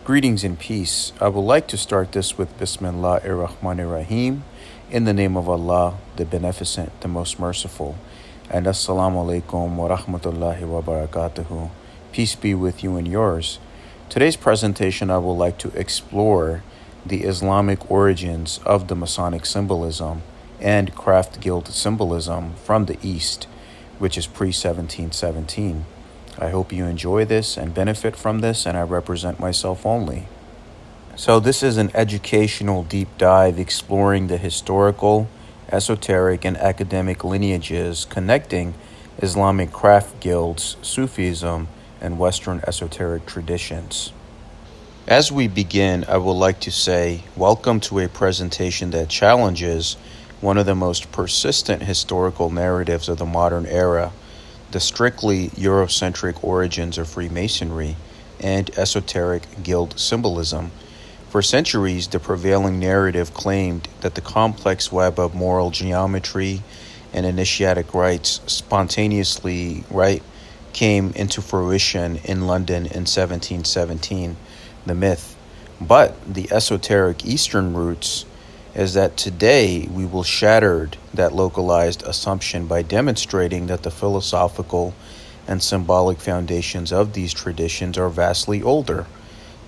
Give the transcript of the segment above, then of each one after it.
Greetings and peace. I would like to start this with Bismillahir-Rahmanir-Rahim, in the name of Allah, the Beneficent, the Most Merciful, and As-Salamu Alaikum wa rahmatullahi wa barakatuhu. Peace be with you and yours. Today's presentation, I would like to explore the Islamic origins of the Masonic symbolism and craft guild symbolism from the East, which is pre-1717. I hope you enjoy this and benefit from this, and I represent myself only. So this is an educational deep dive exploring the historical, esoteric, and academic lineages connecting Islamic craft guilds, Sufism, and Western esoteric traditions. As we begin, I would like to say, welcome to a presentation that challenges one of the most persistent historical narratives of the modern era, the strictly Eurocentric origins of Freemasonry and esoteric guild symbolism. For centuries, the prevailing narrative claimed that the complex web of moral geometry and initiatic rites spontaneously came into fruition in London in 1717, the myth. But the esoteric Eastern roots is that today we will shatter that localized assumption by demonstrating that the philosophical and symbolic foundations of these traditions are vastly older.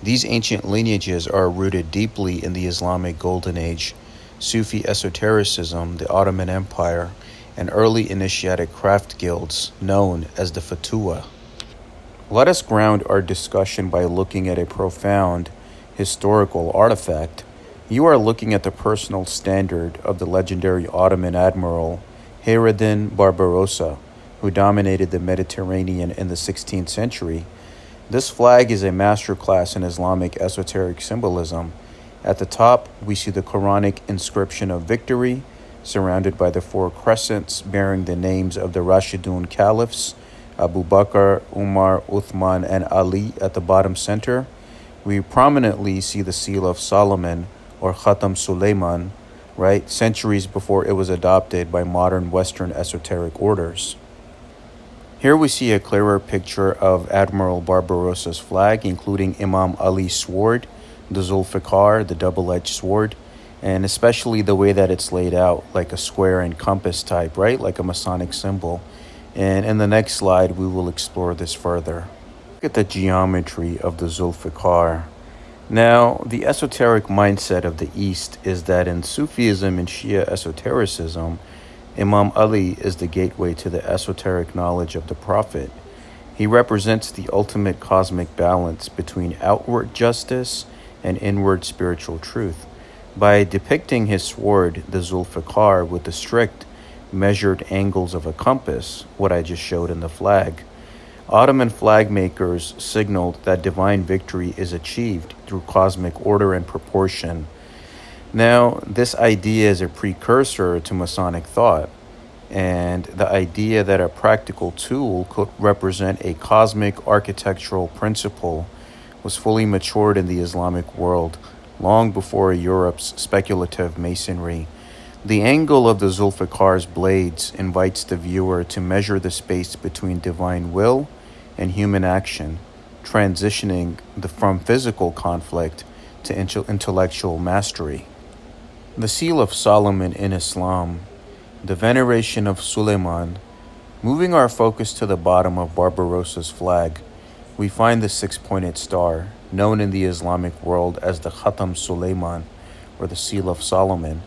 These ancient lineages are rooted deeply in the Islamic Golden Age, Sufi esotericism, the Ottoman Empire, and early initiatic craft guilds known as the Fatwa. Let us ground our discussion by looking at a profound historical artifact. You are looking at the personal standard of the legendary Ottoman admiral Hayreddin Barbarossa, who dominated the Mediterranean in the 16th century. This flag is a masterclass in Islamic esoteric symbolism. At the top, we see the Quranic inscription of victory, surrounded by the four crescents bearing the names of the Rashidun caliphs, Abu Bakr, Umar, Uthman, and Ali at the bottom center. We prominently see the seal of Solomon, or Khatam Suleiman, centuries before it was adopted by modern Western esoteric orders. Here we see a clearer picture of Admiral Barbarossa's flag, including Imam Ali's sword, the Zulfiqar, the double-edged sword, and especially the way that it's laid out, like a square and compass type, like a Masonic symbol. And in the next slide, we will explore this further. Look at the geometry of the Zulfiqar. Now, the esoteric mindset of the East is that in Sufism and Shia esotericism, Imam Ali is the gateway to the esoteric knowledge of the Prophet. He represents the ultimate cosmic balance between outward justice and inward spiritual truth. By depicting his sword, the Zulfiqar, with the strict, measured angles of a compass, what I just showed in the flag, Ottoman flag makers signaled that divine victory is achieved through cosmic order and proportion. Now, this idea is a precursor to Masonic thought, and the idea that a practical tool could represent a cosmic architectural principle was fully matured in the Islamic world long before Europe's speculative masonry. The angle of the Zulfiqar's blades invites the viewer to measure the space between divine will and human action, transitioning from physical conflict to intellectual mastery. The seal of Solomon in Islam, the veneration of Suleiman. Moving our focus to the bottom of Barbarossa's flag, we find the six-pointed star, known in the Islamic world as the Khatam Suleiman, or the seal of Solomon.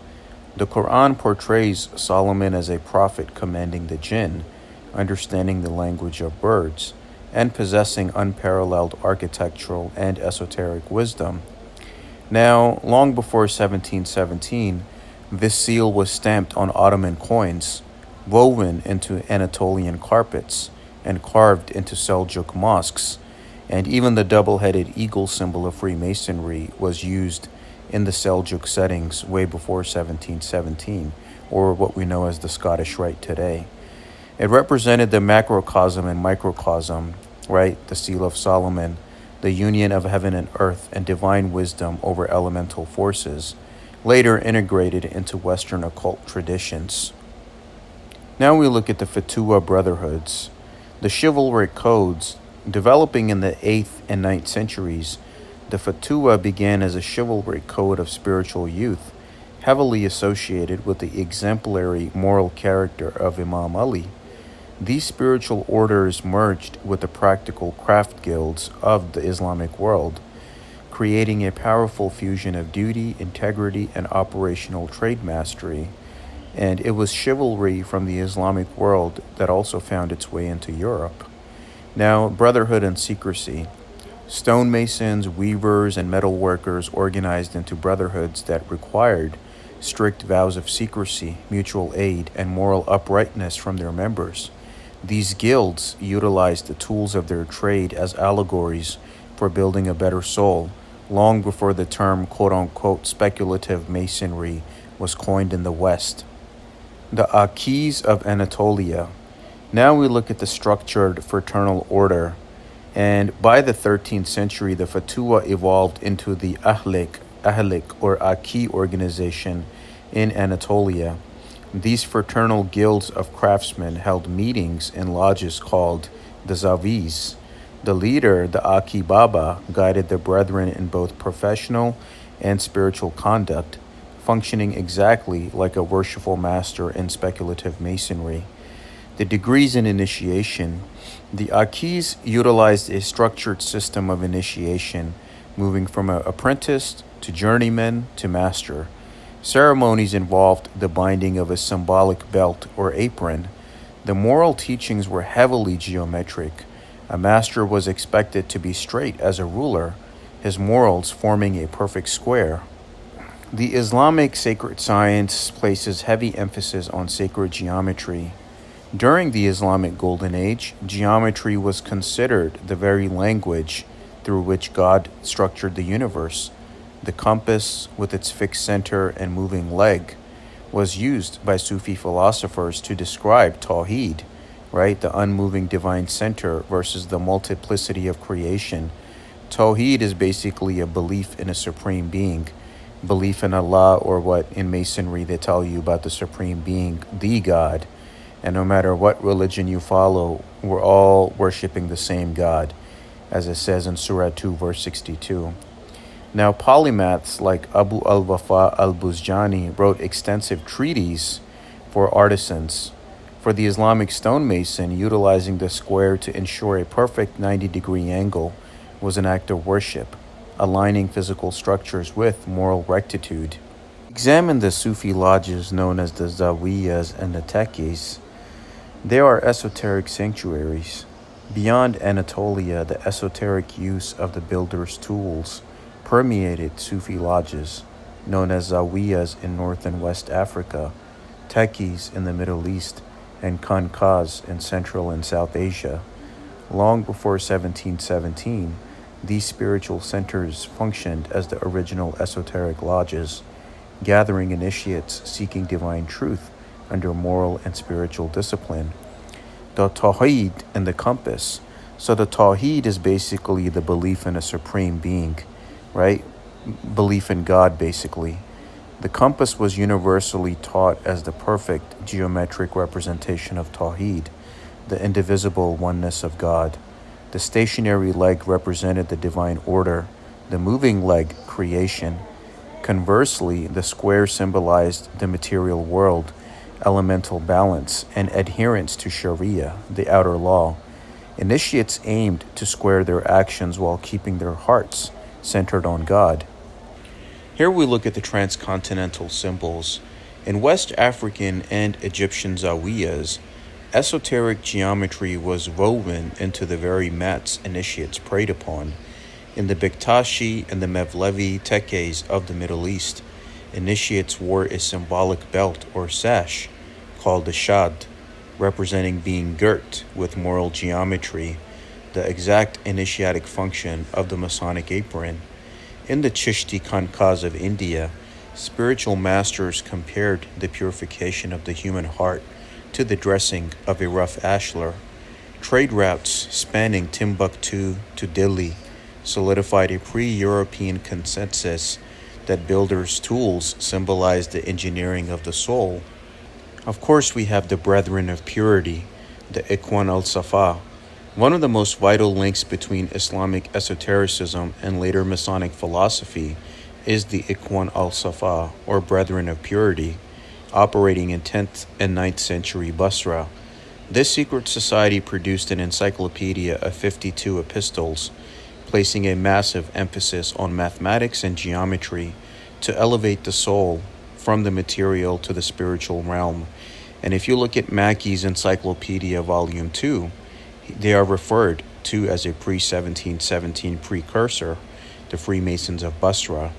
The Quran portrays Solomon as a prophet commanding the jinn, understanding the language of birds, and possessing unparalleled architectural and esoteric wisdom. Now, long before 1717, this seal was stamped on Ottoman coins, woven into Anatolian carpets, and carved into Seljuk mosques, and even the double-headed eagle symbol of Freemasonry was used in the Seljuk settings way before 1717, or what we know as the Scottish Rite today. It represented the macrocosm and microcosm, the seal of Solomon, the union of heaven and earth, and divine wisdom over elemental forces, later integrated into Western occult traditions. Now we look at the Fatwa brotherhoods. The chivalric codes, developing in the 8th and 9th centuries, The fatwa began as a chivalric code of spiritual youth, heavily associated with the exemplary moral character of Imam Ali. These spiritual orders merged with the practical craft guilds of the Islamic world, creating a powerful fusion of duty, integrity, and operational trade mastery. And it was chivalry from the Islamic world that also found its way into Europe. Now, brotherhood and secrecy. Stonemasons, weavers, and metalworkers organized into brotherhoods that required strict vows of secrecy, mutual aid, and moral uprightness from their members. These guilds utilized the tools of their trade as allegories for building a better soul, long before the term quote-unquote speculative masonry was coined in the West. The Akis of Anatolia. Now we look at the structured fraternal order, and by the 13th century, the fatwa evolved into the Ahlik or Aki organization in Anatolia. These fraternal guilds of craftsmen held meetings in lodges called the Zavis. The leader, the Aki Baba, guided the brethren in both professional and spiritual conduct, functioning exactly like a worshipful master in speculative masonry. The degrees in initiation. The Akis utilized a structured system of initiation, moving from an apprentice to journeyman to master. Ceremonies involved the binding of a symbolic belt or apron. The moral teachings were heavily geometric. A master was expected to be straight as a ruler, his morals forming a perfect square. The Islamic sacred science places heavy emphasis on sacred geometry. During the Islamic Golden Age, geometry was considered the very language through which God structured the universe. The compass, with its fixed center and moving leg, was used by Sufi philosophers to describe Tawheed, right? The unmoving divine center versus the multiplicity of creation. Tawheed is basically a belief in a supreme being, belief in Allah, or what in Masonry they tell you about the supreme being, the God. And no matter what religion you follow, we're all worshiping the same God, as it says in Surah 2, verse 62. Now, polymaths like Abu al-Wafa al-Buzjani wrote extensive treatises for artisans. For the Islamic stonemason, utilizing the square to ensure a perfect 90-degree angle was an act of worship, aligning physical structures with moral rectitude. Examine the Sufi lodges known as the Zawiyas and the Tekis. They are esoteric sanctuaries. Beyond Anatolia, the esoteric use of the builder's tools permeated Sufi lodges, known as Zawiyas in North and West Africa, Tekis in the Middle East, and Khanqahs in Central and South Asia. Long before 1717, these spiritual centers functioned as the original esoteric lodges, gathering initiates seeking divine truth under moral and spiritual discipline. The Tawheed and the compass. So the Tawheed is basically the belief in a supreme being, right? Belief in God, basically. The compass was universally taught as the perfect geometric representation of Tawheed, the indivisible oneness of God. The stationary leg represented the divine order, the moving leg, creation. Conversely, the square symbolized the material world, elemental balance, and adherence to Sharia, the outer law. Initiates aimed to square their actions while keeping their hearts centered on God. Here we look at the transcontinental symbols. In West African and Egyptian zawiyas, esoteric geometry was woven into the very mats initiates prayed upon. In the Bektashi and the Mevlevi tekes of the Middle East, initiates wore a symbolic belt or sash called the shad, representing being girt with moral geometry, the exact initiatic function of the Masonic apron. In the Chishti Khanqahs of India, spiritual masters compared the purification of the human heart to the dressing of a rough ashlar. Trade routes spanning Timbuktu to Delhi solidified a pre-European consensus that builders' tools symbolized the engineering of the soul. Of course, we have the Brethren of Purity, the Ikhwan al-Safa, One of the most vital links between Islamic esotericism and later Masonic philosophy is the Ikhwan al-Safa, or Brethren of Purity, operating in 10th and 9th century Basra. This secret society produced an encyclopedia of 52 epistles, placing a massive emphasis on mathematics and geometry to elevate the soul from the material to the spiritual realm. And if you look at Mackey's Encyclopedia Volume 2, they are referred to as a pre-1717 precursor, the Freemasons of Basra.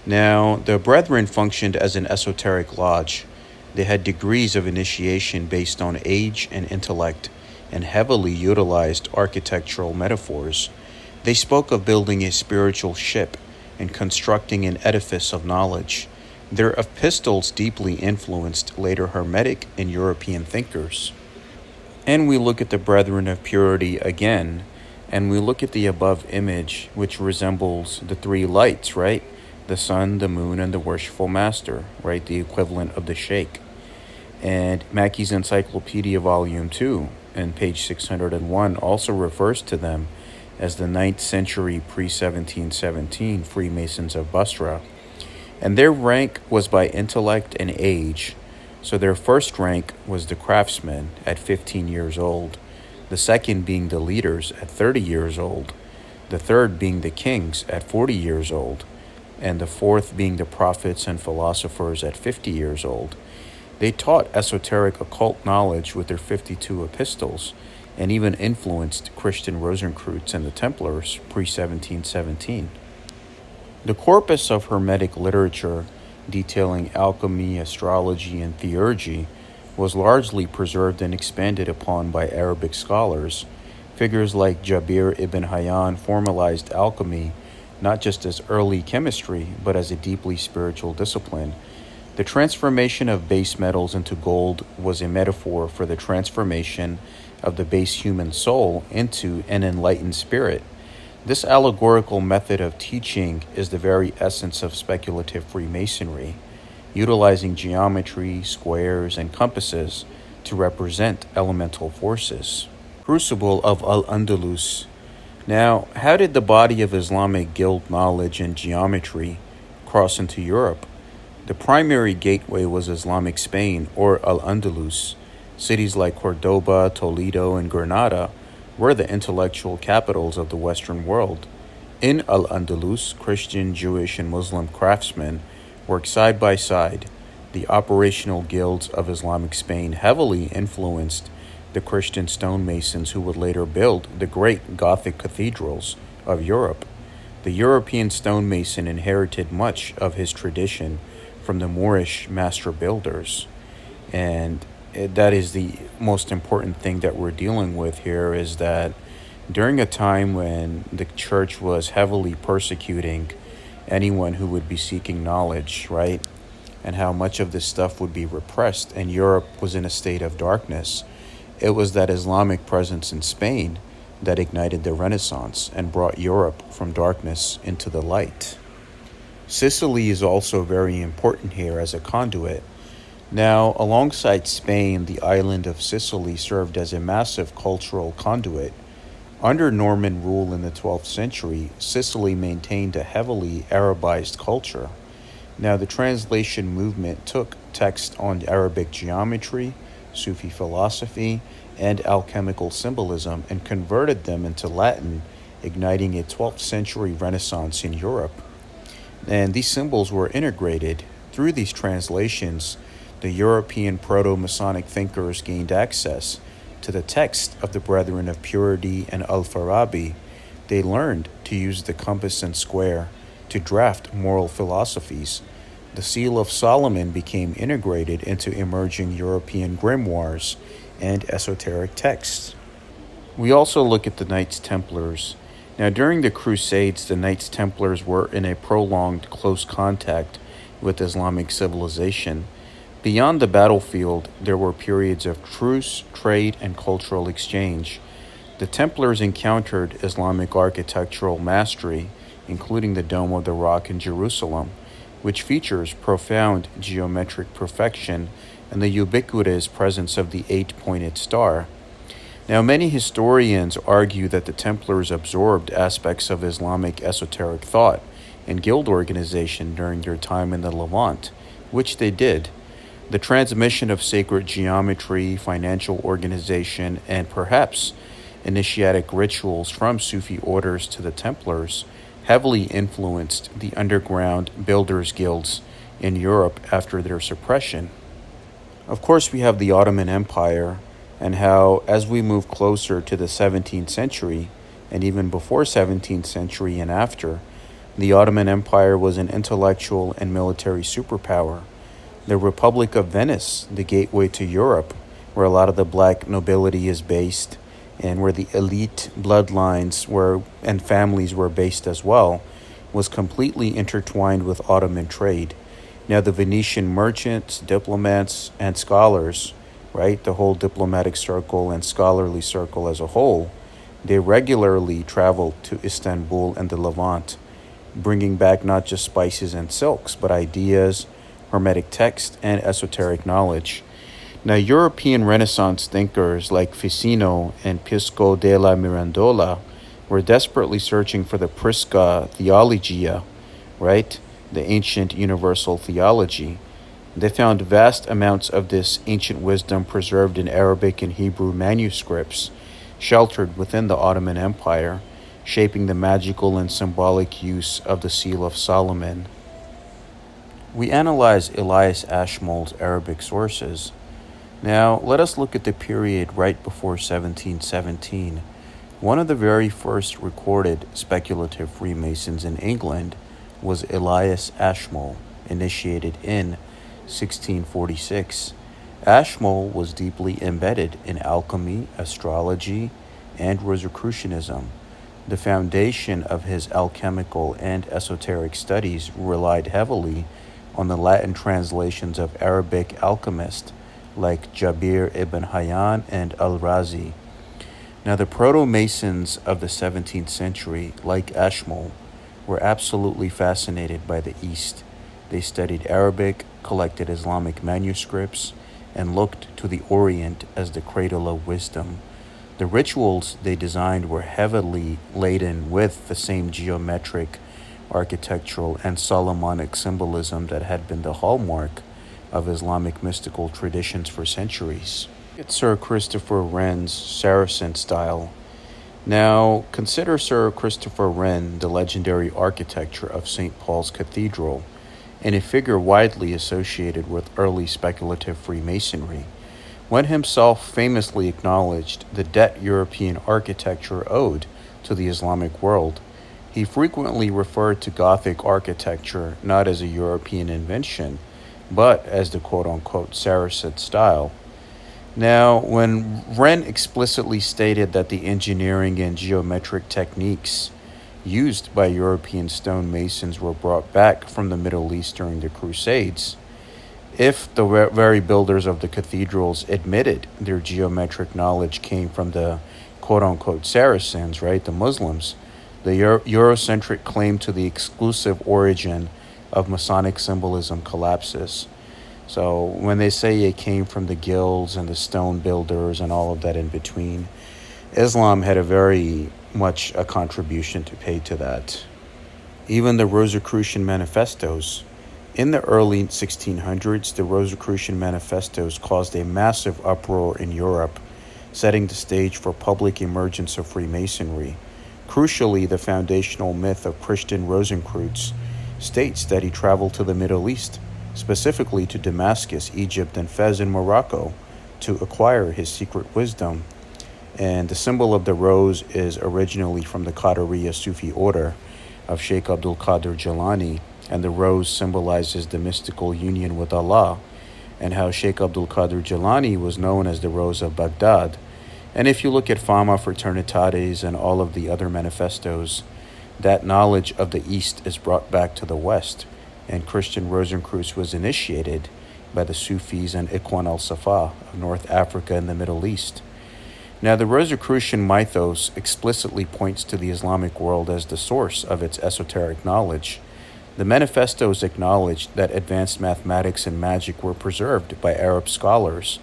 Now, the Brethren functioned as an esoteric lodge. They had degrees of initiation based on age and intellect, and heavily utilized architectural metaphors. They spoke of building a spiritual ship and constructing an edifice of knowledge. Their epistles deeply influenced later Hermetic and European thinkers. And we look at the Brethren of Purity again, and we look at the above image, which resembles the three lights, right? The sun, the moon, and the worshipful master, right? The equivalent of the sheikh. And Mackey's Encyclopedia Volume 2, and page 601, also refers to them as the 9th century pre-1717 Freemasons of Basra. And their rank was by intellect and age. So their first rank was the craftsmen at 15 years old, the second being the leaders at 30 years old, the third being the kings at 40 years old, and the fourth being the prophets and philosophers at 50 years old. They taught esoteric occult knowledge with their 52 epistles, and even influenced Christian Rosencreutz and the Templars pre-1717. The corpus of Hermetic literature detailing alchemy, astrology, and theurgy was largely preserved and expanded upon by Arabic scholars. Figures like Jabir ibn Hayyan formalized alchemy not just as early chemistry, but as a deeply spiritual discipline. The transformation of base metals into gold was a metaphor for the transformation of the base human soul into an enlightened spirit. This allegorical method of teaching is the very essence of speculative Freemasonry, utilizing geometry, squares, and compasses to represent elemental forces. Crucible of Al-Andalus. Now, how did the body of Islamic guild knowledge and geometry cross into Europe? The primary gateway was Islamic Spain, or Al-Andalus. Cities like Cordoba, Toledo, and Granada were the intellectual capitals of the Western world. In Al-Andalus, Christian, Jewish, and Muslim craftsmen worked side by side. The operational guilds of Islamic Spain heavily influenced the Christian stonemasons who would later build the great Gothic cathedrals of Europe. The European stonemason inherited much of his tradition from the Moorish master builders. And that is the most important thing that we're dealing with here, is that during a time when the church was heavily persecuting anyone who would be seeking knowledge, right? And how much of this stuff would be repressed, and Europe was in a state of darkness. It was that Islamic presence in Spain that ignited the Renaissance and brought Europe from darkness into the light. Sicily is also very important here as a conduit. Now, alongside Spain, the island of Sicily served as a massive cultural conduit. Under Norman rule in the 12th century, Sicily maintained a heavily Arabized culture. Now, the translation movement took texts on Arabic geometry, Sufi philosophy, and alchemical symbolism and converted them into Latin, igniting a 12th century Renaissance in Europe. And these symbols were integrated. Through these translations, the European proto-Masonic thinkers gained access to the text of the Brethren of Purity and Al-Farabi. They learned to use the compass and square to draft moral philosophies. The Seal of Solomon became integrated into emerging European grimoires and esoteric texts. We also look at the Knights Templars. Now, during the Crusades, the Knights Templars were in a prolonged close contact with Islamic civilization. Beyond the battlefield, there were periods of truce, trade, and cultural exchange. The Templars encountered Islamic architectural mastery, including the Dome of the Rock in Jerusalem, which features profound geometric perfection and the ubiquitous presence of the eight-pointed star. Now, many historians argue that the Templars absorbed aspects of Islamic esoteric thought and guild organization during their time in the Levant, which they did. The transmission of sacred geometry, financial organization, and perhaps initiatic rituals from Sufi orders to the Templars heavily influenced the underground builders' guilds in Europe after their suppression. Of course, we have the Ottoman Empire, and how, as we move closer to the 17th century, and even before 17th century and after, the Ottoman Empire was an intellectual and military superpower. The Republic of Venice, the gateway to Europe, where a lot of the black nobility is based, and where the elite bloodlines were and families were based as well, was completely intertwined with Ottoman trade. Now, the Venetian merchants, diplomats, and scholars, right, the whole diplomatic circle and scholarly circle as a whole, they regularly traveled to Istanbul and the Levant, bringing back not just spices and silks, but ideas, Hermetic text, and esoteric knowledge. Now, European Renaissance thinkers like Ficino and Pisco della Mirandola were desperately searching for the Prisca Theologia, right, the ancient universal theology. They found vast amounts of this ancient wisdom preserved in Arabic and Hebrew manuscripts, sheltered within the Ottoman Empire, shaping the magical and symbolic use of the Seal of Solomon. We analyze Elias Ashmole's Arabic sources. Now, let us look at the period right before 1717. One of the very first recorded speculative Freemasons in England was Elias Ashmole, initiated in 1646. Ashmole was deeply embedded in alchemy, astrology, and Rosicrucianism. The foundation of his alchemical and esoteric studies relied heavily on the Latin translations of Arabic alchemists like Jabir ibn Hayyan and al-Razi. Now, the proto-Masons of the 17th century, like Ashmole, were absolutely fascinated by the East. They studied Arabic, collected Islamic manuscripts, and looked to the Orient as the cradle of wisdom. The rituals they designed were heavily laden with the same geometric, architectural, and Solomonic symbolism that had been the hallmark of Islamic mystical traditions for centuries. It's Sir Christopher Wren's Saracen style. Now, consider Sir Christopher Wren the legendary architecture of St. Paul's Cathedral, and a figure widely associated with early speculative Freemasonry. Wren himself famously acknowledged the debt European architecture owed to the Islamic world. He frequently referred to Gothic architecture not as a European invention, but as the quote-unquote Saracen style. Now, when Wren explicitly stated that the engineering and geometric techniques used by European stonemasons were brought back from the Middle East during the Crusades, if the very builders of the cathedrals admitted their geometric knowledge came from the quote-unquote Saracens, right, the Muslims, the Eurocentric claim to the exclusive origin of Masonic symbolism collapses. So when they say it came from the guilds and the stone builders and all of that in between, Islam had a very much a contribution to pay to that. Even the Rosicrucian manifestos. In the early 1600s, the Rosicrucian manifestos caused a massive uproar in Europe, setting the stage for public emergence of Freemasonry. Crucially, the foundational myth of Christian Rosenkreutz states that he traveled to the Middle East, specifically to Damascus, Egypt, and Fez in Morocco, to acquire his secret wisdom. And the symbol of the rose is originally from the Qadiriya Sufi order of Sheikh Abdul Qadir Jilani, and the rose symbolizes the mystical union with Allah, and how Sheikh Abdul Qadir Jilani was known as the Rose of Baghdad. And if you look at Fama Fraternitates and all of the other manifestos, that knowledge of the East is brought back to the West, and Christian Rosenkreutz was initiated by the Sufis and Ikhwan al-Safa of North Africa and the Middle East. Now, the Rosicrucian mythos explicitly points to the Islamic world as the source of its esoteric knowledge. The manifestos acknowledged that advanced mathematics and magic were preserved by Arab scholars.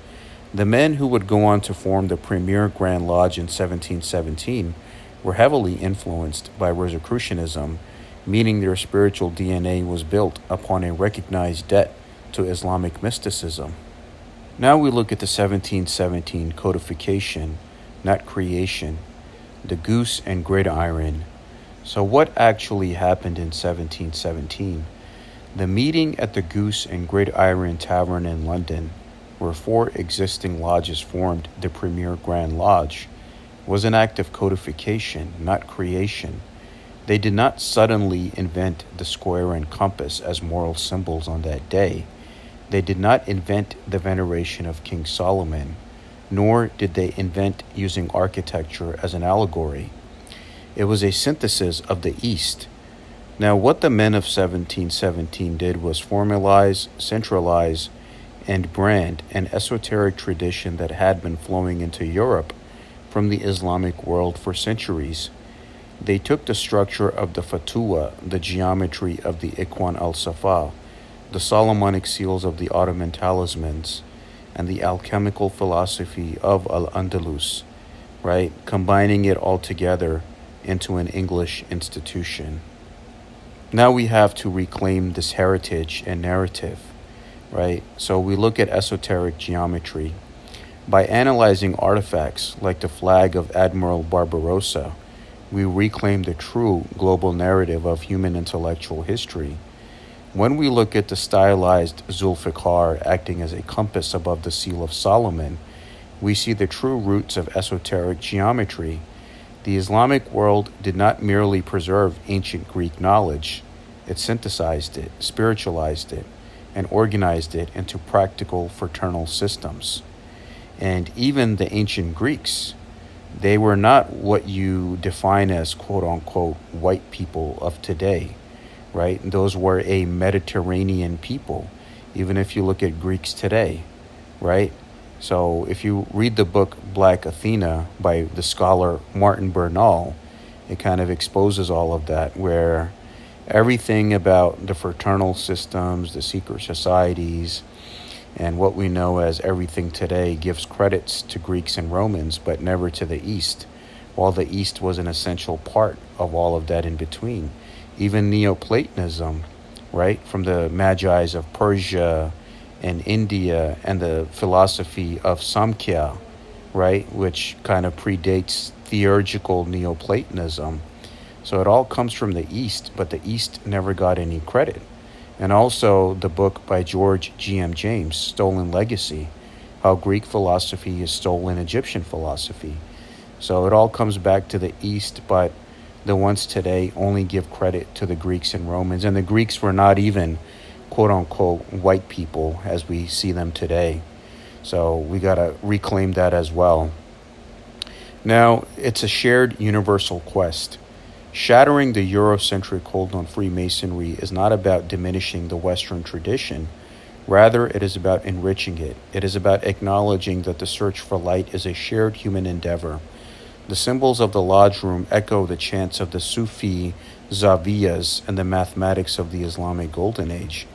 The men who would go on to form the premier Grand Lodge in 1717 were heavily influenced by Rosicrucianism, meaning their spiritual DNA was built upon a recognized debt to Islamic mysticism. Now we look at the 1717 codification, not creation, the goose and gridiron. So what actually happened in 1717? The meeting at the Goose and Gridiron Tavern in London, where 4 existing lodges formed the premier Grand Lodge, was an act of codification, not creation. They did not suddenly invent the square and compass as moral symbols on that day. They did not invent the veneration of King Solomon, nor did they invent using architecture as an allegory. It was a synthesis of the East. Now, what the men of 1717 did was formalize, centralize, and brand an esoteric tradition that had been flowing into Europe from the Islamic world for centuries. They took the structure of the fatwa, the geometry of the Ikhwan al-Safa, the Solomonic seals of the Ottoman talismans, and the alchemical philosophy of Al-Andalus, right? Combining it all together into an English institution. Now we have to reclaim this heritage and narrative, right? So we look at esoteric geometry. By analyzing artifacts like the flag of Admiral Barbarossa, we reclaim the true global narrative of human intellectual history. When we look at the stylized Zulfiqar acting as a compass above the seal of Solomon, we see the true roots of esoteric geometry. The Islamic world did not merely preserve ancient Greek knowledge, it synthesized it, spiritualized it, and organized it into practical fraternal systems. And even the ancient Greeks, they were not what you define as quote-unquote white people of today, right? Those were a Mediterranean people, even if you look at Greeks today, right? So if you read the book Black Athena by the scholar Martin Bernal, it kind of exposes all of that, where everything about the fraternal systems, the secret societies, and what we know as everything today gives credits to Greeks and Romans, but never to the East, while the East was an essential part of all of that in between. Even Neoplatonism, right, from the Magi's of Persia and India, and the philosophy of Samkhya, right, which kind of predates theurgical Neoplatonism. So it all comes from the East, but the East never got any credit. And also the book by George G.M. James, Stolen Legacy, how Greek philosophy is stolen Egyptian philosophy. So it all comes back to the East, but the ones today only give credit to the Greeks and Romans. And the Greeks were not even quote-unquote white people as we see them today. So we got to reclaim that as well. Now, it's a shared universal quest. Shattering the Eurocentric hold on Freemasonry is not about diminishing the Western tradition. Rather, it is about enriching it. It is about acknowledging that the search for light is a shared human endeavor. The symbols of the lodge room echo the chants of the Sufi Zaviyas and the mathematics of the Islamic Golden Age.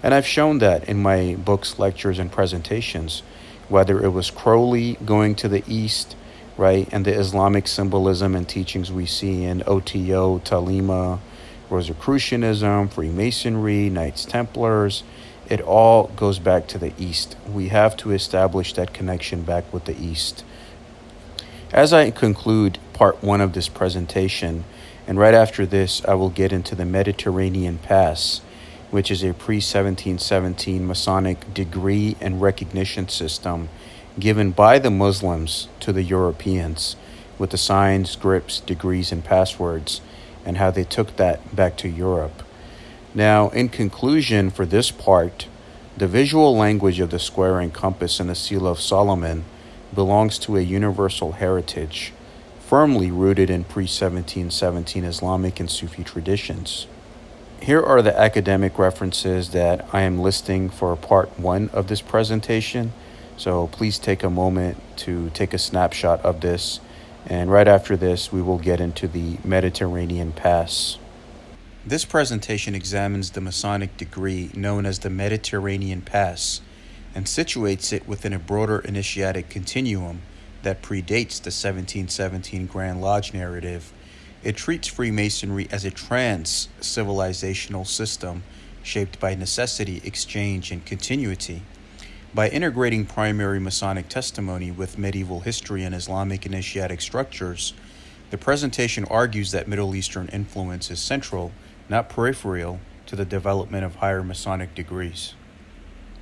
And I've shown that in my books, lectures, and presentations, whether it was Crowley going to the East, right, and the Islamic symbolism and teachings we see in OTO, Talima, Rosicrucianism, Freemasonry, Knights Templars, it all goes back to the East. We have to establish that connection back with the East. As I conclude part 1 of this presentation, and right after this, I will get into the Mediterranean Pass, which is a pre-1717 Masonic degree and recognition system given by the Muslims to the Europeans, with the signs, grips, degrees, and passwords, and how they took that back to Europe. Now, in conclusion for this part, the visual language of the square and compass and the seal of Solomon belongs to a universal heritage, firmly rooted in pre-1717 Islamic and Sufi traditions. Here are the academic references that I am listing for part 1 of this presentation. So please take a moment to take a snapshot of this. And right after this, we will get into the Mediterranean Pass. This presentation examines the Masonic degree known as the Mediterranean Pass and situates it within a broader initiatic continuum that predates the 1717 Grand Lodge narrative. It treats Freemasonry as a trans-civilizational system shaped by necessity, exchange, and continuity. By integrating primary Masonic testimony with medieval history and Islamic initiatic structures, the presentation argues that Middle Eastern influence is central, not peripheral, to the development of higher Masonic degrees.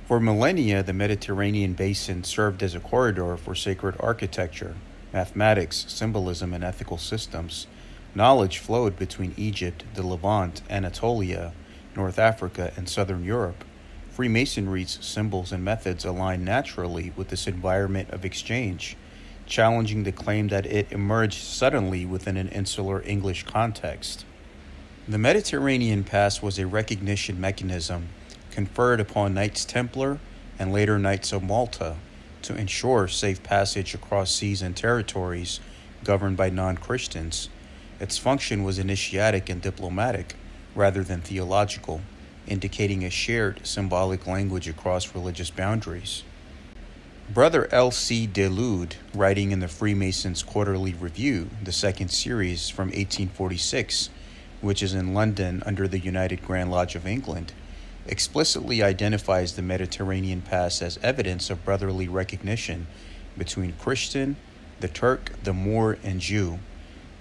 For millennia, the Mediterranean basin served as a corridor for sacred architecture, mathematics, symbolism, and ethical systems. Knowledge flowed between Egypt, the Levant, Anatolia, North Africa, and Southern Europe. Freemasonry's symbols and methods align naturally with this environment of exchange, challenging the claim that it emerged suddenly within an insular English context. The Mediterranean Pass was a recognition mechanism conferred upon Knights Templar and later Knights of Malta to ensure safe passage across seas and territories governed by non-Christians. Its function was initiatic and diplomatic rather than theological, indicating a shared symbolic language across religious boundaries. Brother L.C. Delude, writing in the Freemasons Quarterly Review, the second series from 1846, which is in London under the United Grand Lodge of England, explicitly identifies the Mediterranean Pass as evidence of brotherly recognition between Christian, the Turk, the Moor, and Jew.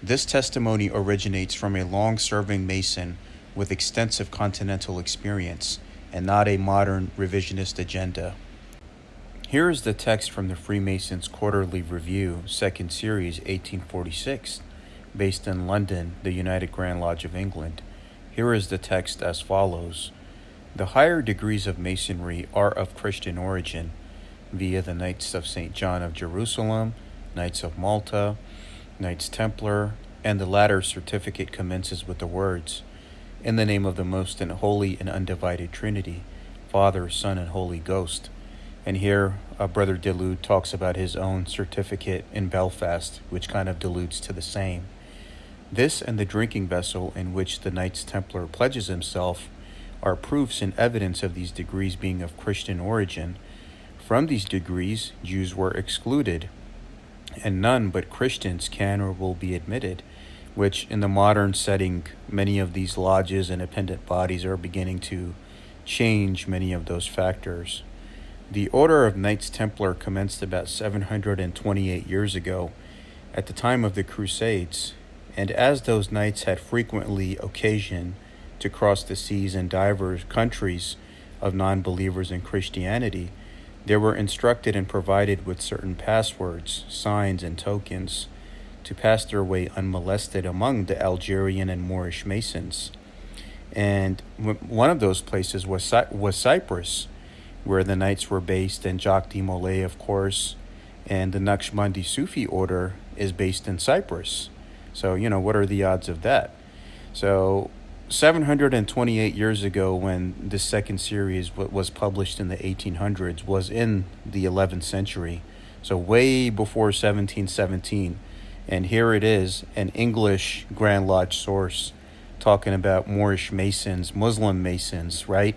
This testimony originates from a long-serving Mason with extensive continental experience and not a modern revisionist agenda. Here is the text from the Freemasons Quarterly Review, second series, 1846, based in London, the United Grand Lodge of England. Here is the text as follows. The higher degrees of Masonry are of Christian origin, via the Knights of St. John of Jerusalem, Knights of Malta, Knights Templar, and the latter certificate commences with the words, "In the name of the most and holy and undivided Trinity, Father, Son, and Holy Ghost." And here, Brother Delude talks about his own certificate in Belfast, which kind of deludes to the same. This and the drinking vessel in which the Knights Templar pledges himself are proofs and evidence of these degrees being of Christian origin. From these degrees, Jews were excluded, and none but Christians can or will be admitted, which in the modern setting, many of these lodges and appendant bodies are beginning to change many of those factors. The Order of Knights Templar commenced about 728 years ago, at the time of the Crusades, and as those knights had frequently occasion to cross the seas in divers countries of non-believers in Christianity, they were instructed and provided with certain passwords, signs, and tokens to pass their way unmolested among the Algerian and Moorish Masons. And one of those places was Cyprus, where the knights were based, and Jacques de Molay, of course, and the Naqshbandi Sufi order is based in Cyprus. So, what are the odds of that? So, 728 years ago, when this second series was published in the 1800s, was in the 11th century, so way before 1717. And here it is, an English Grand Lodge source talking about Moorish Masons, Muslim Masons, right?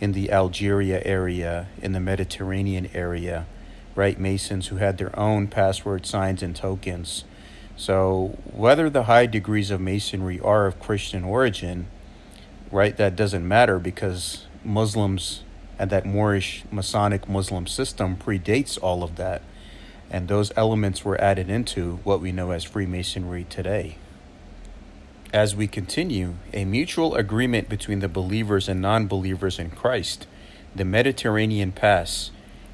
In the Algeria area, in the Mediterranean area, right? Masons who had their own password signs and tokens. So whether the high degrees of Masonry are of Christian origin, right, that doesn't matter, because Muslims and that Moorish Masonic Muslim system predates all of that. And those elements were added into what we know as Freemasonry today. As we continue, a mutual agreement between the believers and non-believers in Christ, the Mediterranean Pass,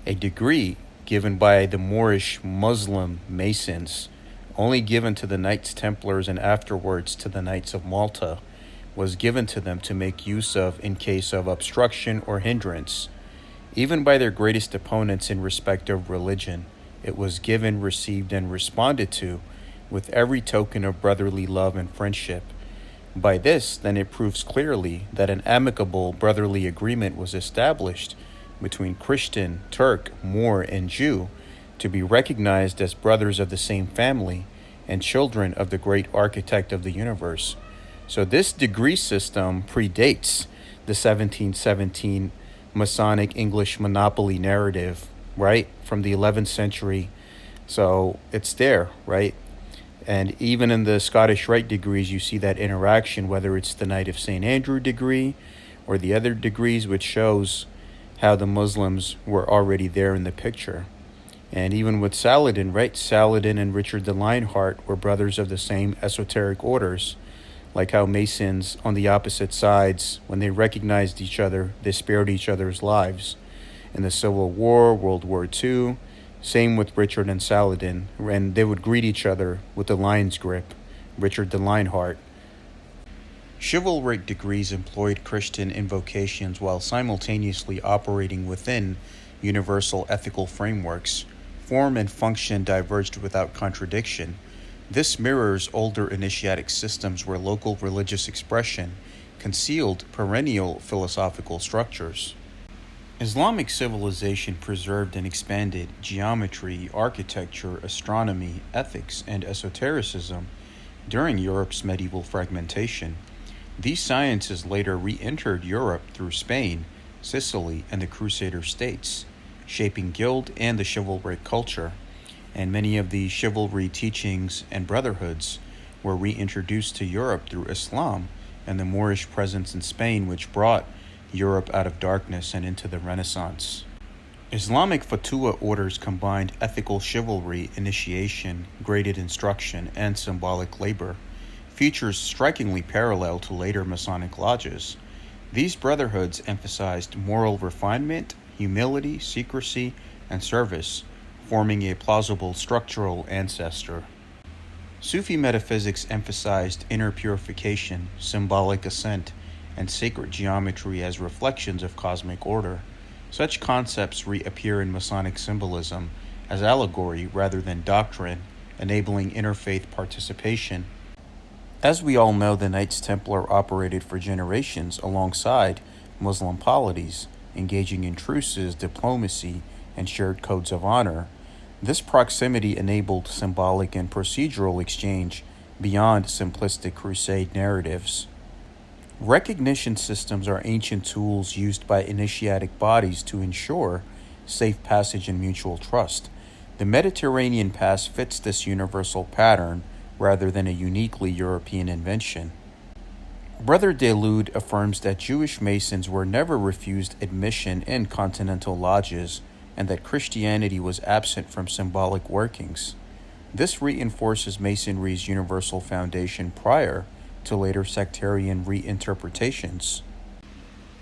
a degree given by the Moorish Muslim Masons, only given to the Knights Templars and afterwards to the Knights of Malta, was given to them to make use of in case of obstruction or hindrance. Even by their greatest opponents in respect of religion, it was given, received, and responded to with every token of brotherly love and friendship. By this, then, it proves clearly that an amicable brotherly agreement was established between Christian, Turk, Moor, and Jew to be recognized as brothers of the same family and children of the great architect of the universe. So this degree system predates the 1717 Masonic English monopoly narrative, right, from the 11th century. So it's there, right? And even in the Scottish Rite degrees, you see that interaction, whether it's the Knight of St. Andrew degree or the other degrees, which shows how the Muslims were already there in the picture. And even with Saladin, right? Saladin and Richard the Lionheart were brothers of the same esoteric orders, like how Masons on the opposite sides, when they recognized each other, they spared each other's lives. In the Civil War, World War II, same with Richard and Saladin, and they would greet each other with the lion's grip, Richard the Lionheart. Chivalric degrees employed Christian invocations while simultaneously operating within universal ethical frameworks. Form and function diverged without contradiction. This mirrors older initiatic systems where local religious expression concealed perennial philosophical structures. Islamic civilization preserved and expanded geometry, architecture, astronomy, ethics, and esotericism during Europe's medieval fragmentation. These sciences later re-entered Europe through Spain, Sicily, and the Crusader states, shaping guild and the chivalric culture. And many of the chivalry teachings and brotherhoods were reintroduced to Europe through Islam and the Moorish presence in Spain, which brought Europe out of darkness and into the Renaissance. Islamic fatwa orders combined ethical chivalry, initiation, graded instruction, and symbolic labor, features strikingly parallel to later Masonic lodges. These brotherhoods emphasized moral refinement, humility, secrecy, and service, forming a plausible structural ancestor. Sufi metaphysics emphasized inner purification, symbolic ascent, and sacred geometry as reflections of cosmic order. Such concepts reappear in Masonic symbolism as allegory rather than doctrine, enabling interfaith participation. As we all know, the Knights Templar operated for generations alongside Muslim polities, engaging in truces, diplomacy, and shared codes of honor. This proximity enabled symbolic and procedural exchange beyond simplistic crusade narratives. Recognition systems are ancient tools used by initiatic bodies to ensure safe passage and mutual trust. The Mediterranean Pass fits this universal pattern rather than a uniquely European invention. Brother Delude affirms that Jewish Masons were never refused admission in continental lodges and that Christianity was absent from symbolic workings. This reinforces Masonry's universal foundation prior to later sectarian reinterpretations.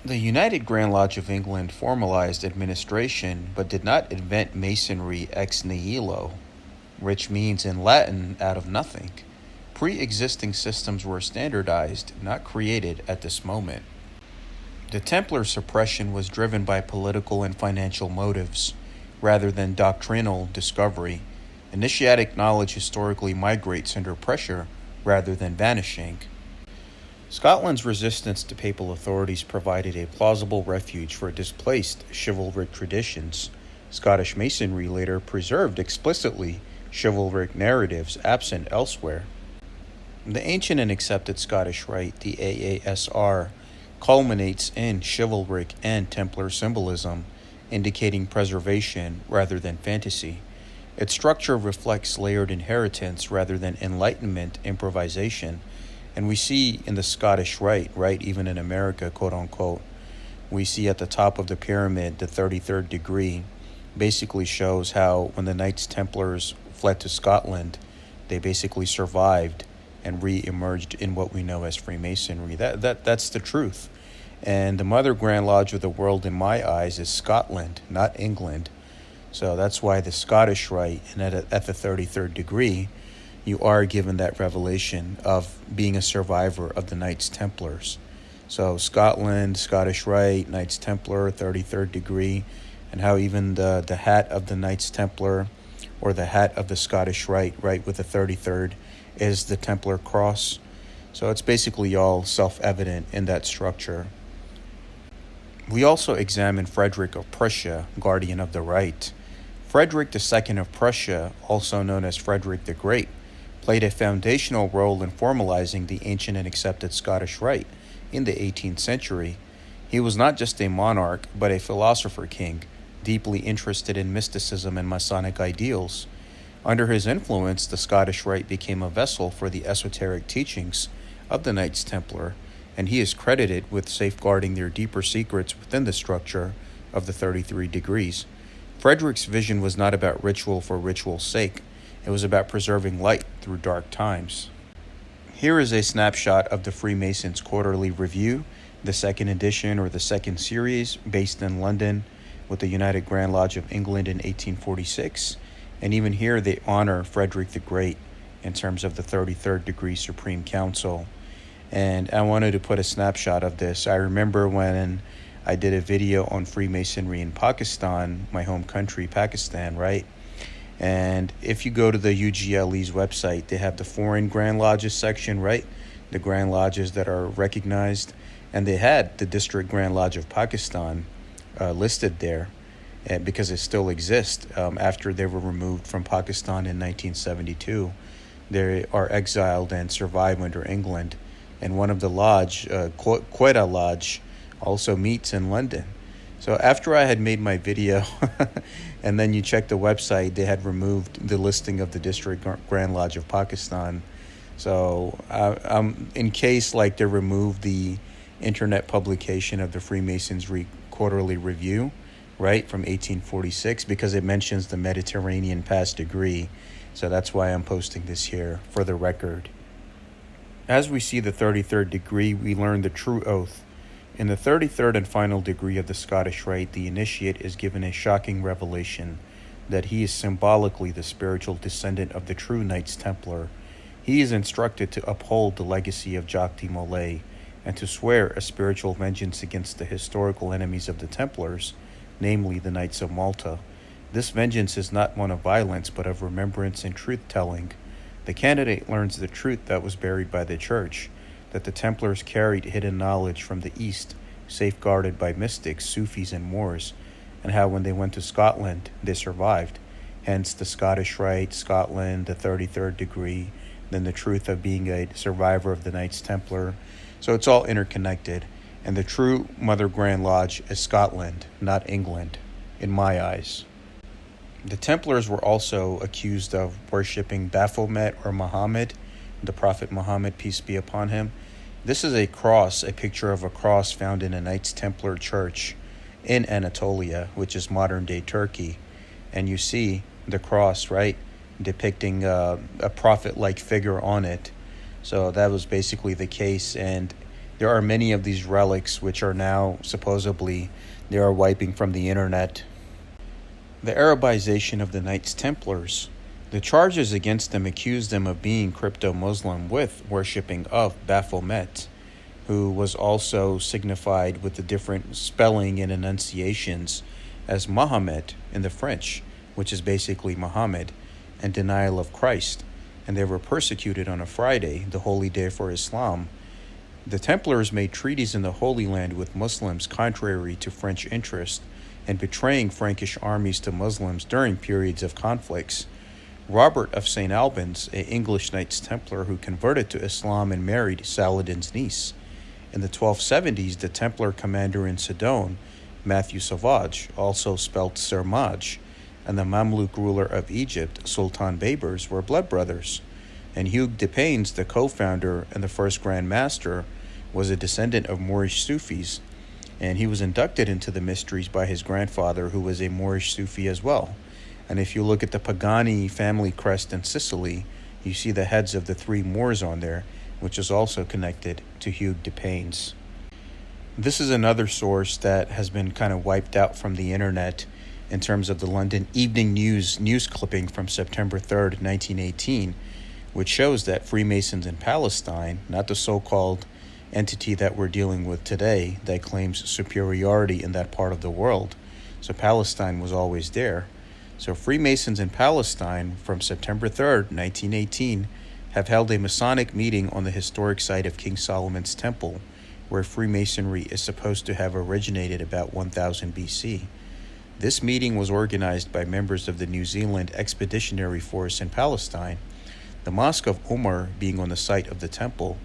The United Grand Lodge of England formalized administration but did not invent Masonry ex nihilo, which means in Latin out of nothing. Pre-existing systems were standardized, not created at this moment. The Templar suppression was driven by political and financial motives rather than doctrinal discovery. Initiatic knowledge historically migrates under pressure rather than vanishing. Scotland's resistance to papal authorities provided a plausible refuge for displaced chivalric traditions. Scottish Masonry later preserved explicitly chivalric narratives absent elsewhere. The ancient and accepted Scottish Rite, the AASR, culminates in chivalric and Templar symbolism, indicating preservation rather than fantasy. Its structure reflects layered inheritance rather than Enlightenment improvisation. And we see in the Scottish Rite, right, even in America, quote unquote, we see at the top of the pyramid, the 33rd degree, basically shows how when the Knights Templars fled to Scotland, they basically survived and re-emerged in what we know as Freemasonry. That's the truth. And the Mother Grand Lodge of the world, in my eyes, is Scotland, not England. So that's why the Scottish Rite, and at the 33rd degree, you are given that revelation of being a survivor of the Knights Templars. So Scotland, Scottish Rite, Knights Templar, 33rd degree, and how even the hat of the Knights Templar or the hat of the Scottish Rite, right, with the 33rd, is the Templar cross. So it's basically all self-evident in that structure. We also examine Frederick of Prussia, guardian of the Rite. Frederick II of Prussia, also known as Frederick the Great, played a foundational role in formalizing the ancient and accepted Scottish Rite in the 18th century. He was not just a monarch, but a philosopher king, deeply interested in mysticism and Masonic ideals. Under his influence, the Scottish Rite became a vessel for the esoteric teachings of the Knights Templar, and he is credited with safeguarding their deeper secrets within the structure of the 33 degrees. Frederick's vision was not about ritual for ritual's sake. It was about preserving light through dark times. Here is a snapshot of the Freemasons Quarterly Review, the second edition or the second series, based in London with the United Grand Lodge of England in 1846. And even here they honor Frederick the Great in terms of the 33rd degree Supreme Council. And I wanted to put a snapshot of this. I remember when I did a video on Freemasonry in Pakistan, my home country, Pakistan, right? And if you go to the UGLE's website, they have the foreign Grand Lodges section, right? The Grand Lodges that are recognized. And they had the District Grand Lodge of Pakistan listed there because it still exists after they were removed from Pakistan in 1972. They are exiled and survive under England. And one of the lodge, Quetta Lodge, also meets in London. So after I had made my video, and then you check the website, they had removed the listing of the District Grand Lodge of Pakistan. So in case like they removed the internet publication of the Freemasonry Quarterly Review, right, from 1846, because it mentions the Mediterranean Pass degree. So that's why I'm posting this here for the record. As we see the 33rd degree, we learn the true oath. In the 33rd and final degree of the Scottish Rite, the initiate is given a shocking revelation that he is symbolically the spiritual descendant of the true Knights Templar. He is instructed to uphold the legacy of Jacques de Molay and to swear a spiritual vengeance against the historical enemies of the Templars, namely the Knights of Malta. This vengeance is not one of violence, but of remembrance and truth-telling. The candidate learns the truth that was buried by the Church, that the Templars carried hidden knowledge from the East, safeguarded by mystics, Sufis, and Moors, and how when they went to Scotland, they survived. Hence the Scottish Rite, Scotland, the 33rd degree, then the truth of being a survivor of the Knights Templar. So it's all interconnected. And the true Mother Grand Lodge is Scotland, not England, in my eyes. The Templars were also accused of worshipping Baphomet or Muhammad, the Prophet Muhammad, peace be upon him. This is a cross, a picture of a cross found in a Knights Templar church in Anatolia, which is modern-day Turkey. And you see the cross, right, depicting a prophet-like figure on it. So that was basically the case. And there are many of these relics which are now supposedly they are wiping from the internet. The Arabization of the Knights Templars. The charges against them accused them of being crypto-Muslim with worshipping of Baphomet, who was also signified with the different spelling and enunciations as Muhammad in the French, which is basically Muhammad, and denial of Christ. And they were persecuted on a Friday, the holy day for Islam. The Templars made treaties in the Holy Land with Muslims contrary to French interest and betraying Frankish armies to Muslims during periods of conflicts. Robert of St. Albans, an English Knights Templar who converted to Islam and married Saladin's niece. In the 1270s, the Templar commander in Sidon, Matthew Savage, also spelt Sermaj, and the Mamluk ruler of Egypt, Sultan Baybars, were blood brothers. And Hugues de Paynes, the co-founder and the first Grand Master, was a descendant of Moorish Sufis, and he was inducted into the mysteries by his grandfather, who was a Moorish Sufi as well. And if you look at the Pagani family crest in Sicily, you see the heads of the three Moors on there, which is also connected to Hugues de Paynes. This is another source that has been kind of wiped out from the internet in terms of the London Evening News clipping from September 3rd, 1918, which shows that Freemasons in Palestine, not the so-called entity that we're dealing with today that claims superiority in that part of the world. So Palestine was always there. So Freemasons in Palestine from September 3rd, 1918, have held a Masonic meeting on the historic site of King Solomon's Temple, where Freemasonry is supposed to have originated about 1000 BC. This meeting was organized by members of the New Zealand Expeditionary Force in Palestine. The Mosque of Omar being on the site of the temple,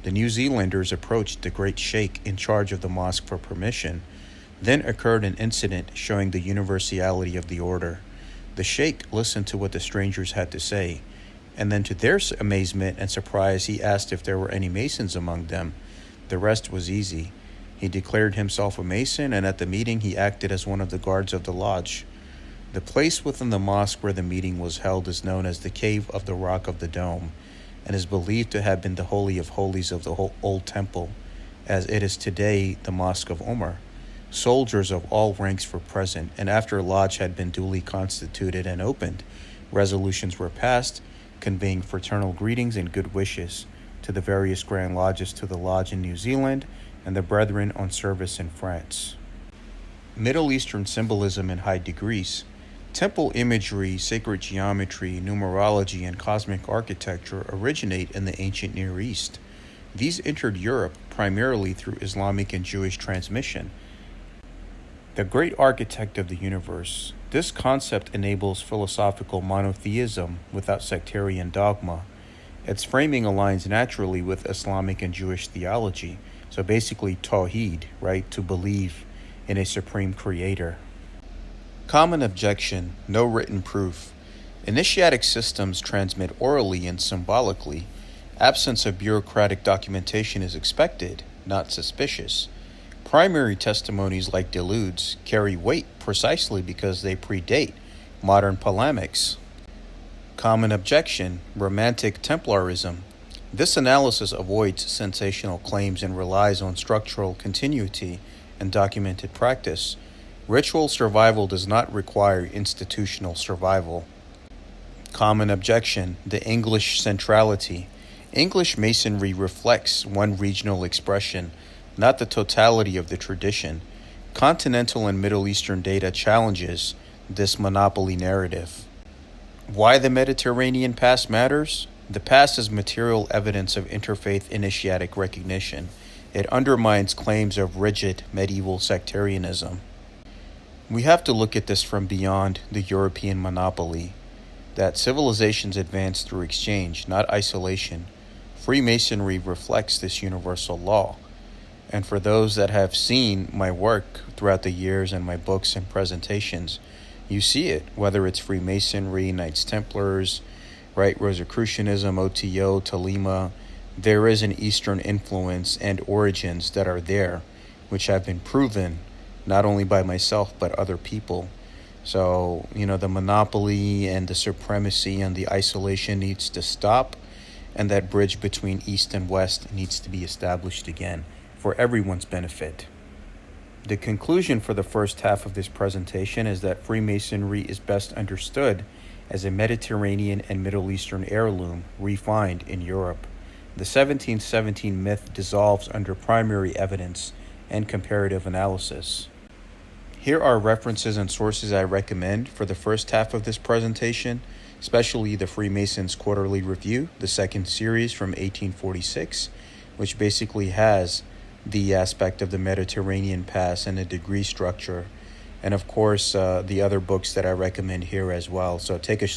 The New Zealanders approached the great sheikh in charge of the mosque for permission. Then occurred an incident showing the universality of the order. The sheikh listened to what the strangers had to say, and then to their amazement and surprise, he asked if there were any Masons among them. The rest was easy. He declared himself a Mason, and at the meeting he acted as one of the guards of the lodge. The place within the mosque where the meeting was held is known as the Cave of the Rock of the Dome, and is believed to have been the Holy of Holies of the old temple, as it is today the Mosque of Omar. Soldiers of all ranks were present, and after a lodge had been duly constituted and opened, resolutions were passed, conveying fraternal greetings and good wishes to the various Grand Lodges to the Lodge in New Zealand and the Brethren on service in France. Middle Eastern symbolism in high degrees. Temple imagery, sacred geometry, numerology, and cosmic architecture originate in the ancient Near East. These entered Europe primarily through Islamic and Jewish transmission. The great architect of the universe. This concept enables philosophical monotheism without sectarian dogma. Its framing aligns naturally with Islamic and Jewish theology. So basically Tawheed, right? To believe in a supreme creator. Common objection, no written proof. Initiatic systems transmit orally and symbolically. Absence of bureaucratic documentation is expected, not suspicious. Primary testimonies like deludes carry weight precisely because they predate modern polemics. Common objection, romantic Templarism. This analysis avoids sensational claims and relies on structural continuity and documented practice. Ritual survival does not require institutional survival. Common objection, the English centrality. English Masonry reflects one regional expression, not the totality of the tradition. Continental and Middle Eastern data challenges this monopoly narrative. Why the Mediterranean past matters? The past is material evidence of interfaith initiatic recognition. It undermines claims of rigid medieval sectarianism. We have to look at this from beyond the European monopoly, that civilizations advance through exchange, not isolation. Freemasonry reflects this universal law. And for those that have seen my work throughout the years and my books and presentations, you see it, whether it's Freemasonry, Knights Templars, right, Rosicrucianism, OTO, Thelema. There is an Eastern influence and origins that are there, which have been proven not only by myself but other people. So, the monopoly and the supremacy and the isolation needs to stop, and that bridge between East and West needs to be established again for everyone's benefit. The conclusion for the first half of this presentation is that Freemasonry is best understood as a Mediterranean and Middle Eastern heirloom refined in Europe. The 1717 myth dissolves under primary evidence and comparative analysis. Here are references and sources I recommend for the first half of this presentation, especially the Freemasons Quarterly Review, the second series from 1846, which basically has the aspect of the Mediterranean past and the degree structure, and of course the other books that I recommend here as well. So take a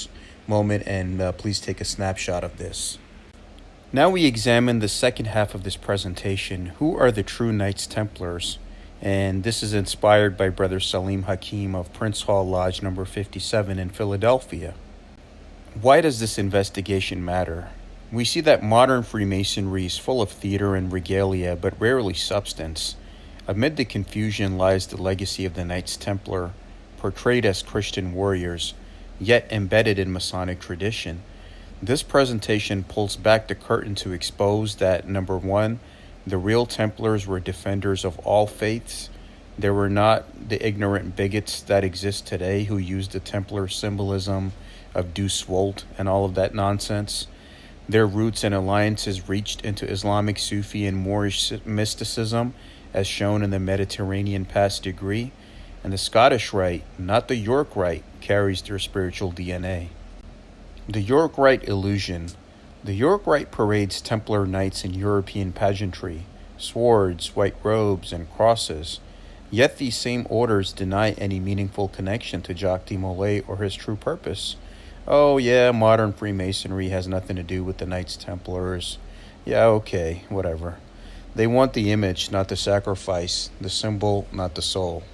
moment and please take a snapshot of this. Now we examine the second half of this presentation. Who are the true Knights Templars? And this is inspired by Brother Salim Hakim of Prince Hall Lodge number 57 in Philadelphia. Why does this investigation matter? We see that modern Freemasonry is full of theater and regalia, but rarely substance. Amid the confusion lies the legacy of the Knights Templar, portrayed as Christian warriors, yet embedded in Masonic tradition. This presentation pulls back the curtain to expose that, number one, the real Templars were defenders of all faiths. They were not the ignorant bigots that exist today who use the Templar symbolism of Deus Vult and all of that nonsense. Their roots and alliances reached into Islamic, Sufi, and Moorish mysticism, as shown in the Mediterranean past degree. And the Scottish Rite, not the York Rite, carries their spiritual DNA. The York Rite illusion. The York Rite parades Templar knights in European pageantry, swords, white robes, and crosses. Yet these same orders deny any meaningful connection to Jacques de Molay or his true purpose. Oh yeah, modern Freemasonry has nothing to do with the Knights Templars. Yeah, okay, whatever. They want the image, not the sacrifice, the symbol, not the soul.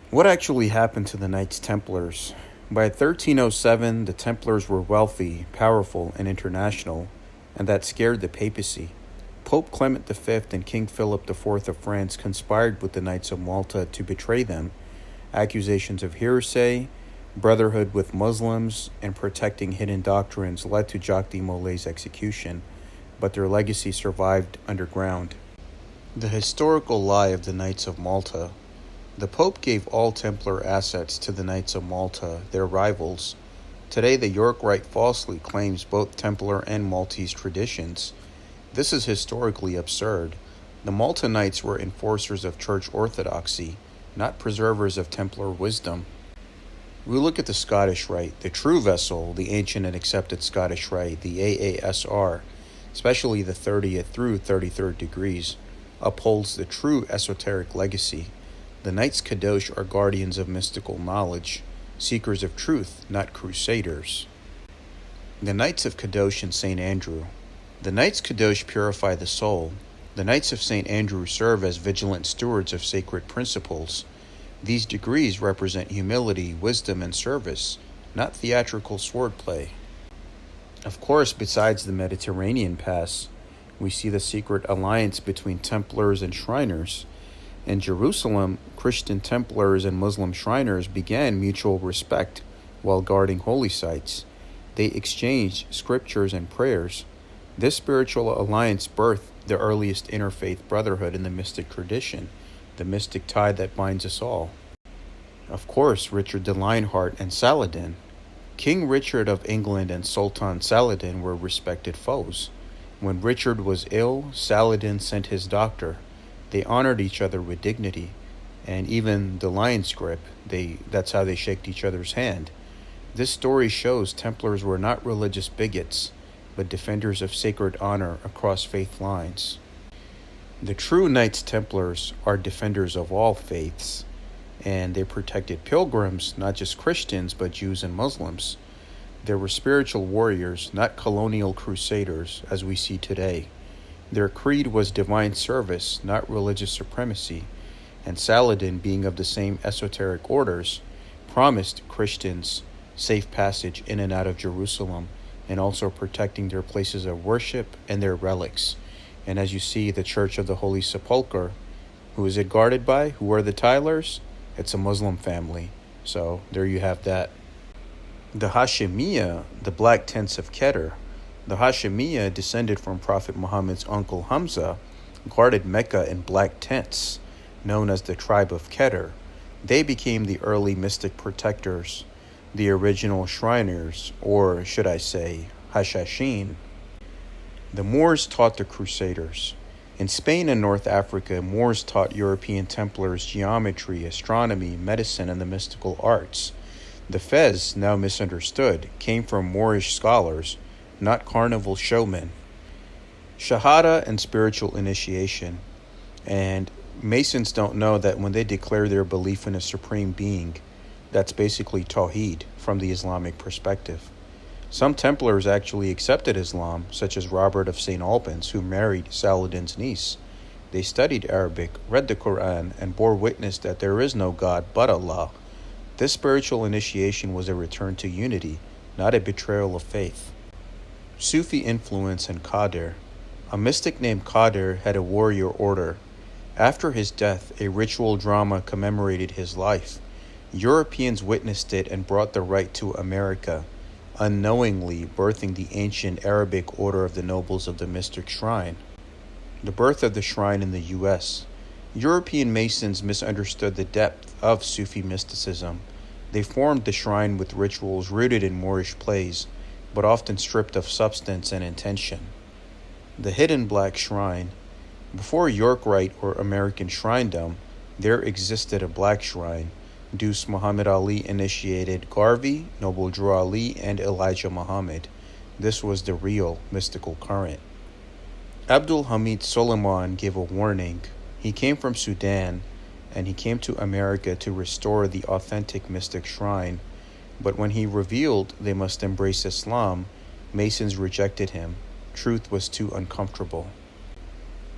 What actually happened to the Knights Templars? By 1307, the Templars were wealthy, powerful, and international, and that scared the papacy. Pope Clement V and King Philip IV of France conspired with the Knights of Malta to betray them. Accusations of heresy, brotherhood with Muslims, and protecting hidden doctrines led to Jacques de Molay's execution, but their legacy survived underground. The historical lie of the Knights of Malta. The Pope gave all Templar assets to the Knights of Malta, their rivals. Today, the York Rite falsely claims both Templar and Maltese traditions. This is historically absurd. The Malta Knights were enforcers of church orthodoxy, not preservers of Templar wisdom. We look at the Scottish Rite, the true vessel, the ancient and accepted Scottish Rite, the AASR, especially the 30th through 33rd degrees, upholds the true esoteric legacy. The Knights Kadosh are guardians of mystical knowledge, seekers of truth, not crusaders. The Knights of Kadosh and St. Andrew. The Knights Kadosh purify the soul. The Knights of St. Andrew serve as vigilant stewards of sacred principles. These degrees represent humility, wisdom, and service, not theatrical swordplay. Of course, besides the Mediterranean Pass, we see the secret alliance between Templars and Shriners. In Jerusalem, Christian Templars and Muslim Shriners began mutual respect while guarding holy sites. They exchanged scriptures and prayers. This spiritual alliance birthed the earliest interfaith brotherhood in the mystic tradition, the mystic tie that binds us all. Of course, Richard de Lionheart and Saladin. King Richard of England and Sultan Saladin were respected foes. When Richard was ill, Saladin sent his doctor. They honored each other with dignity, and even the lion's grip, that's how they shaked each other's hand. This story shows Templars were not religious bigots, but defenders of sacred honor across faith lines. The true Knights Templars are defenders of all faiths, and they protected pilgrims, not just Christians, but Jews and Muslims. They were spiritual warriors, not colonial crusaders, as we see today. Their creed was divine service, not religious supremacy, and Saladin, being of the same esoteric orders, promised Christians safe passage in and out of Jerusalem, and also protecting their places of worship and their relics. And as you see, the Church of the Holy Sepulchre, who is it guarded by? Who are the Tylers? It's a Muslim family. So there you have that. The Hashemiyya, the Black Tents of Keter. The Hashemiyya, descended from Prophet Muhammad's uncle Hamza, guarded Mecca in black tents, known as the tribe of Keter. They became the early mystic protectors, the original Shriners, or should I say, Hashashin. The Moors taught the Crusaders. In Spain and North Africa, Moors taught European Templars geometry, astronomy, medicine, and the mystical arts. The Fez, now misunderstood, came from Moorish scholars, not carnival showmen. Shahada and spiritual initiation. And Masons don't know that when they declare their belief in a supreme being, that's basically Tawheed from the Islamic perspective. Some Templars actually accepted Islam, such as Robert of St. Albans, who married Saladin's niece. They studied Arabic, read the Quran, and bore witness that there is no God but Allah. This spiritual initiation was a return to unity, not a betrayal of faith. Sufi influence and Qadir. A mystic named Qadir had a warrior order. After his death, a ritual drama commemorated his life. Europeans witnessed it and brought the rite to America, unknowingly birthing the ancient Arabic order of the Nobles of the Mystic Shrine. The birth of the shrine in the U.S. European Masons misunderstood the depth of Sufi mysticism. They formed the shrine with rituals rooted in Moorish plays, but often stripped of substance and intention. The hidden black shrine. Before York Rite or American Shrindom, there existed a black shrine. Deuce Muhammad Ali initiated Garvey, Noble Drew Ali, and Elijah Muhammad. This was the real mystical current. Abdul Hamid Suleiman gave a warning. He came from Sudan, and he came to America to restore the authentic mystic shrine. But when he revealed they must embrace Islam, Masons rejected him. Truth was too uncomfortable.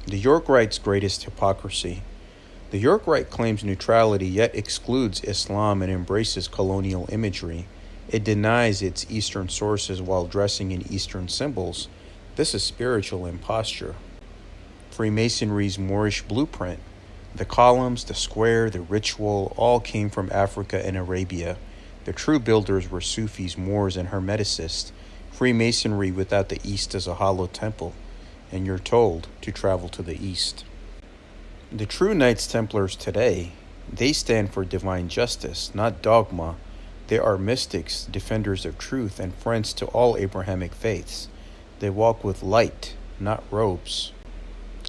The York Rite's greatest hypocrisy. The York Rite claims neutrality yet excludes Islam and embraces colonial imagery. It denies its Eastern sources while dressing in Eastern symbols. This is spiritual imposture. Freemasonry's Moorish blueprint. The columns, the square, the ritual all came from Africa and Arabia. The true builders were Sufis, Moors, and Hermeticists. Freemasonry without the East is a hollow temple, and you're told to travel to the East. The true Knights Templars today, they stand for divine justice, not dogma. They are mystics, defenders of truth, and friends to all Abrahamic faiths. They walk with light, not robes.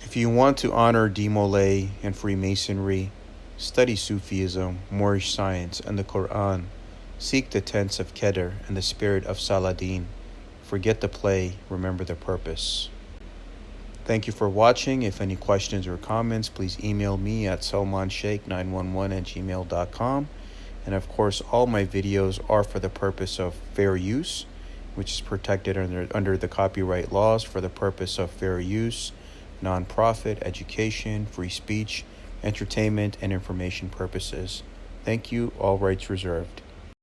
If you want to honor Demolay and Freemasonry, study Sufism, Moorish science, and the Quran. Seek the tents of Kedr and the spirit of Saladin. Forget the play, remember the purpose. Thank you for watching. If any questions or comments, please email me at salmansheikh911@gmail.com. And of course, all my videos are for the purpose of fair use, which is protected under the copyright laws for the purpose of fair use, non-profit, education, free speech, entertainment, and information purposes. Thank you. All rights reserved.